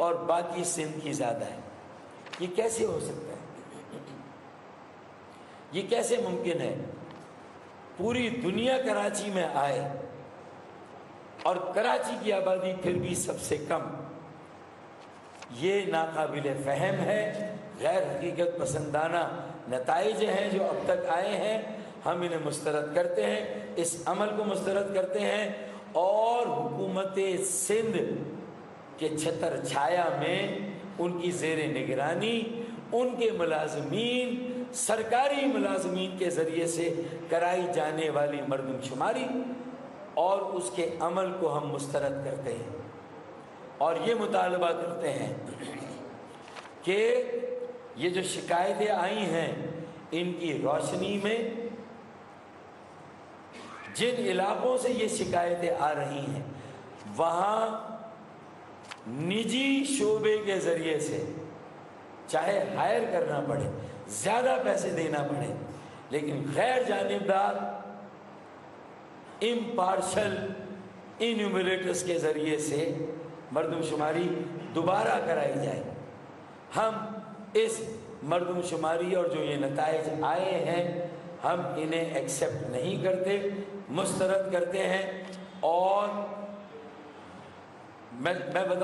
اور باقی سندھ کی زیادہ ہے۔ یہ کیسے ہو سکتا ہے؟ یہ کیسے ممکن ہے؟ پوری دنیا کراچی میں آئے اور کراچی کی آبادی پھر بھی سب سے کم۔ یہ ناقابل فہم ہے، غیر حقیقت پسندانہ نتائج ہیں جو اب تک آئے ہیں۔ ہم انہیں مسترد کرتے ہیں، اس عمل کو مسترد کرتے ہیں، اور حکومت سندھ کے چھتر چھایا میں ان کی زیر نگرانی ان کے ملازمین، سرکاری ملازمین کے ذریعے سے کرائی جانے والی مردم شماری اور اس کے عمل کو ہم مسترد کرتے ہیں، اور یہ مطالبہ کرتے ہیں کہ یہ جو شکایتیں آئی ہیں ان کی روشنی میں جن علاقوں سے یہ شکایتیں آ رہی ہیں وہاں نجی شعبے کے ذریعے سے چاہے ہائر کرنا پڑے، زیادہ پیسے دینا پڑے، لیکن غیر جانبدار امپارشل انیومریٹرز کے ذریعے سے مردم شماری دوبارہ کرائی جائے۔ ہم اس مردم شماری اور جو یہ نتائج آئے ہیں ہم انہیں ایکسیپٹ نہیں کرتے، مسترد کرتے ہیں، اور میں بتاؤں